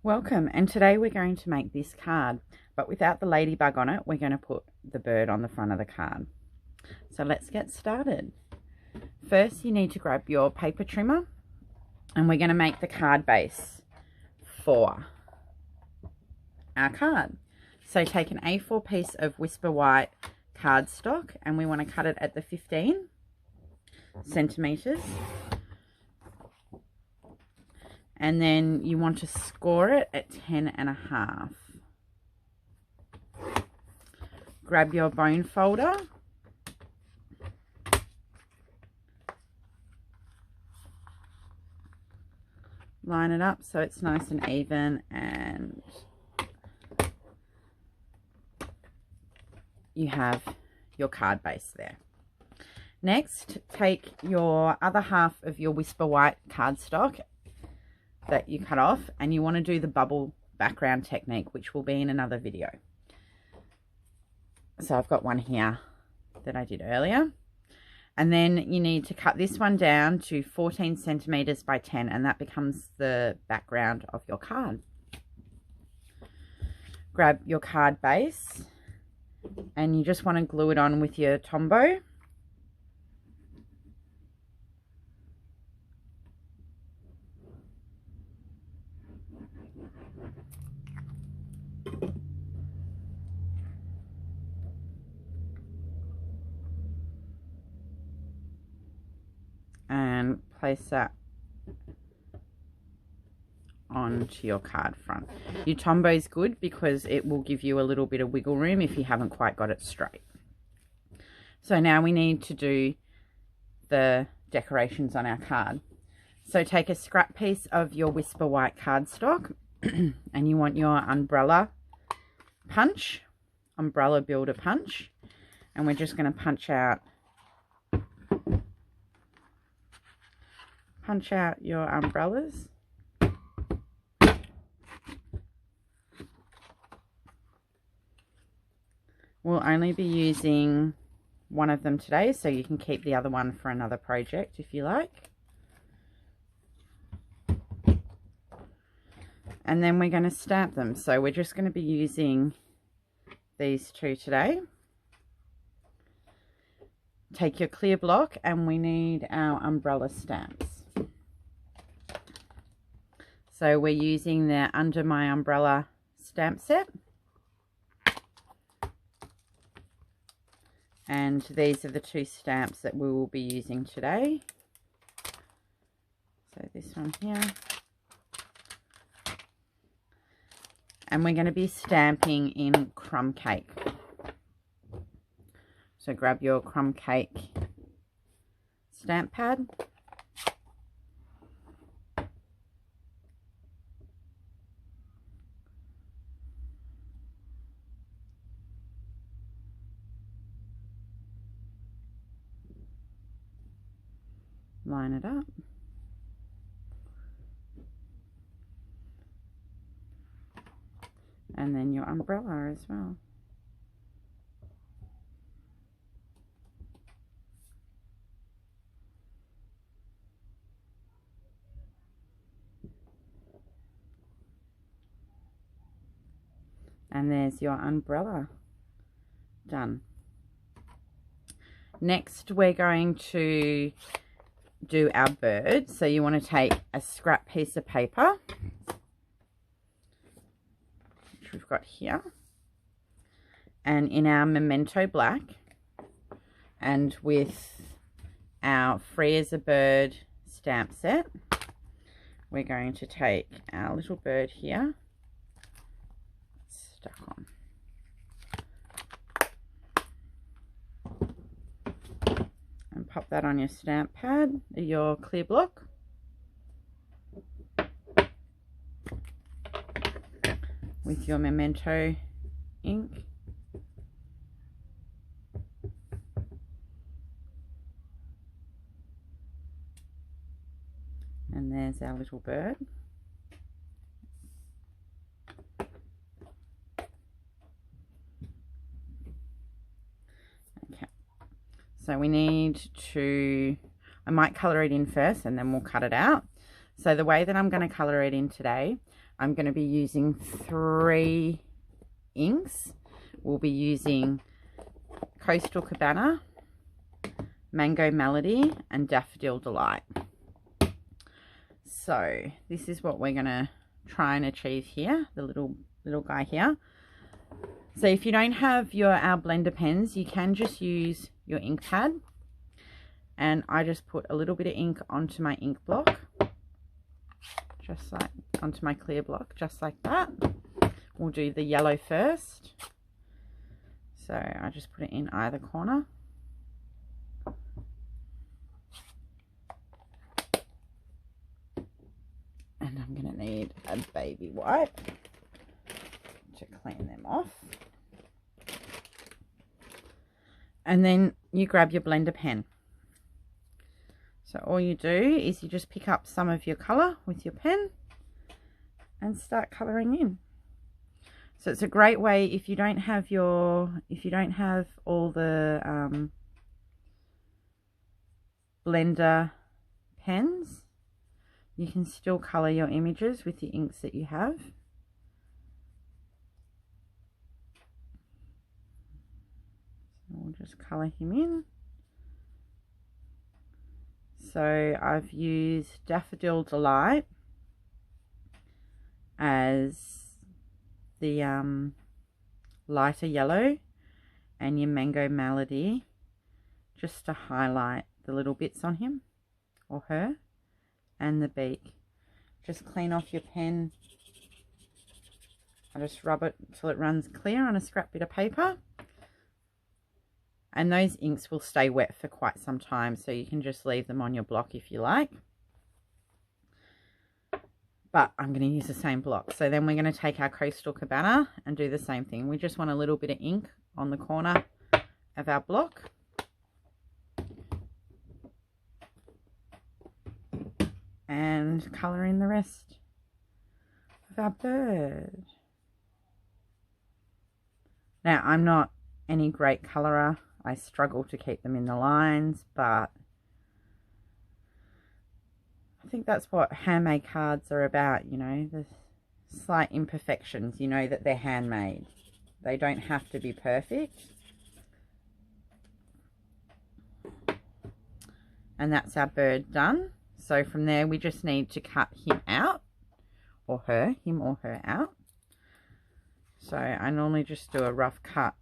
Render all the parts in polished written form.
Welcome, and today we're going to make this card, but without the ladybug on it, we're going to put the bird on the front of the card. So let's get started. First, you need to grab your paper trimmer, and we're going to make the card base for our card. So take an A4 piece of Whisper White cardstock, and we want to cut it at the 15 centimeters. And then you want to score it at 10.5. Grab your bone folder. Line it up so it's nice and even, and you have your card base there. Next, take your other half of your Whisper White cardstock that you cut off, and you want to do the bubble background technique, which will be in another video. So I've got one here that I did earlier, and then you need to cut this one down to 14 centimeters by 10, and that becomes the background of your card. Grab your card base, and you just want to glue it on with your Tombow. And place that onto your card front. Your Tombow is good because it will give you a little bit of wiggle room if you haven't quite got it straight. So now we need to do the decorations on our card. So take a scrap piece of your Whisper White cardstock and you want your umbrella punch, umbrella builder punch, and we're just going to punch out your umbrellas. We'll only be using one of them today, so you can keep the other one for another project if you like. And then we're going to stamp them. So we're just going to be using these two today. Take your clear block, and we need our umbrella stamps. So we're using the Under My Umbrella stamp set. And these are the two stamps that we will be using today. So this one here. And we're going to be stamping in Crumb Cake. So grab your Crumb Cake stamp pad. Line it up. And then your umbrella as well. And there's your umbrella done. Next, we're going to do our bird. So you want to take a scrap piece of paper, which we've got here, and in our Memento Black, and with our Free as a Bird stamp set, we're going to take our little bird here, stuck on. And pop that on your stamp pad, your clear block. With your Memento ink. And there's our little bird. Okay. So we need to, I might colour it in first and then we'll cut it out. So the way that I'm going to colour it in today, I'm going to be using 3 inks. We'll be using Coastal Cabana, Mango Melody, and Daffodil Delight. So this is what we're going to try and achieve here, the little guy here. So if you don't have our blender pens, you can just use your ink pad. And I just put a little bit of ink onto my ink block, just like onto my clear block, just like that. We'll do the yellow first. So I just put it in either corner. And I'm going to need a baby wipe to clean them off. And then you grab your blender pen. So all you do is you just pick up some of your colour with your pen and start colouring in. So it's a great way if you don't have all the blender pens, you can still colour your images with the inks that you have. So we'll just colour him in. So I've used Daffodil Delight as the lighter yellow, and your Mango Melody just to highlight the little bits on him or her, and the beak. Just clean off your pen. I just rub it till it runs clear on a scrap bit of paper. And those inks will stay wet for quite some time, so you can just leave them on your block if you like. But I'm going to use the same block. So then we're going to take our Coastal Cabana and do the same thing. We just want a little bit of ink on the corner of our block. And colour in the rest of our bird. Now, I'm not any great colourer. I struggle to keep them in the lines, but I think that's what handmade cards are about, you know, the slight imperfections, you know that they're handmade. They don't have to be perfect. And that's our bird done. So from there we just need to cut him out, or her, him or her out. So I normally just do a rough cut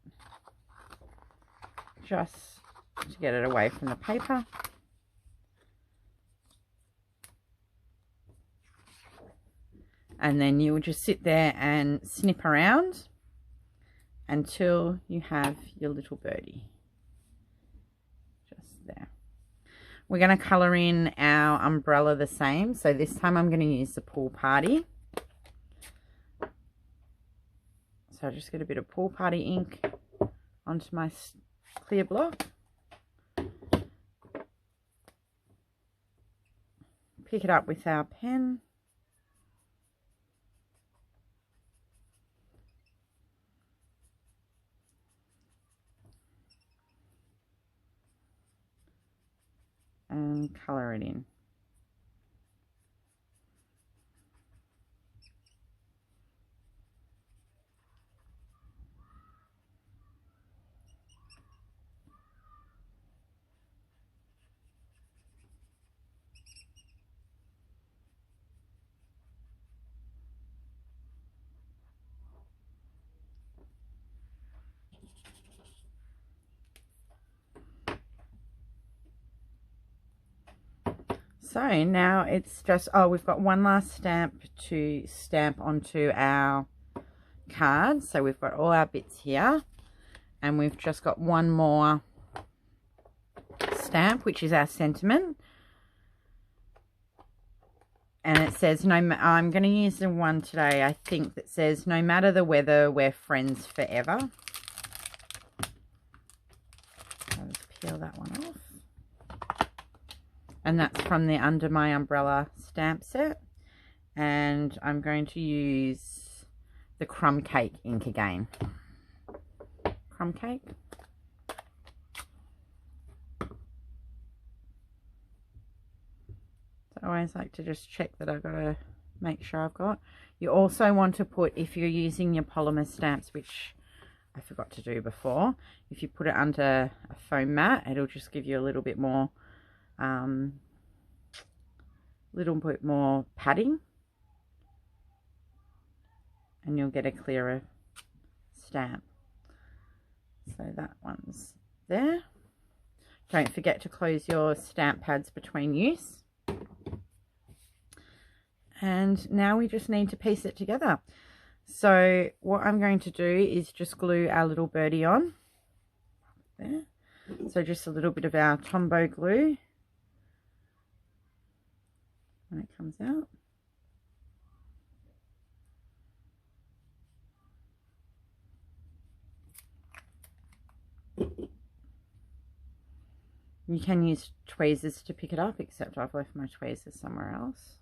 just to get it away from the paper. And then you will just sit there and snip around until you have your little birdie. Just there. We're going to colour in our umbrella the same. So this time I'm going to use the Pool Party. So I just get a bit of Pool Party ink onto my clear block. Pick it up with our pen. And colour it in. So now it's just, oh, we've got one last stamp to stamp onto our card. So we've got all our bits here, and we've just got one more stamp, which is our sentiment. And it says, I'm going to use the one today, I think, that says, no matter the weather, we're friends forever. I'll just peel that one off. And that's from the Under My Umbrella stamp set. And I'm going to use the Crumb Cake ink again. Crumb Cake. So I always like to just check that I've got to make sure I've got. You also want to put, if you're using your polymer stamps, which I forgot to do before, if you put it under a foam mat, it'll just give you a little bit more padding, and you'll get a clearer stamp. So that one's there. Don't forget to close your stamp pads between use. And now we just need to piece it together. So what I'm going to do is just glue our little birdie on there. So just a little bit of our Tombow glue when it comes out. You can use tweezers to pick it up, except I've left my tweezers somewhere else.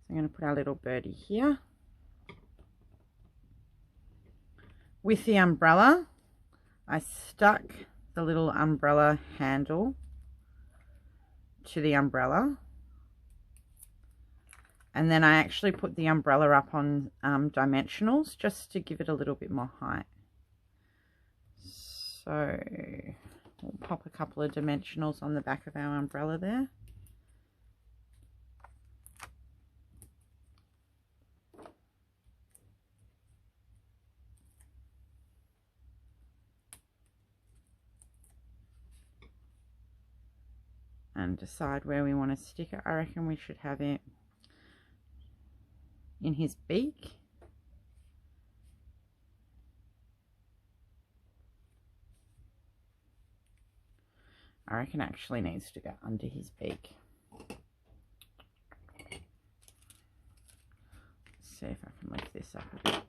So I'm going to put our little birdie here. With the umbrella, I stuck the little umbrella handle to the umbrella. And then I actually put the umbrella up on dimensionals just to give it a little bit more height. So we'll pop a couple of dimensionals on the back of our umbrella there. And decide where we want to stick it. I reckon we should have it in his beak. I reckon it actually needs to go under his beak. Let's see if I can lift this up a bit.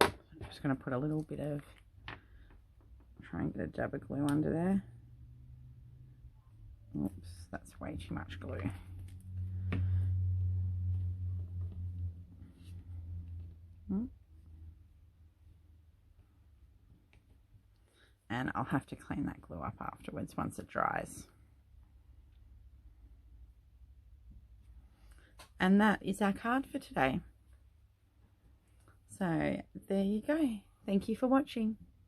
I'm just going to put a little bit of, try and get a dab of glue under there. Oops, that's way too much glue. And I'll have to clean that glue up afterwards once it dries. And that is our card for today. So there you go. Thank you for watching.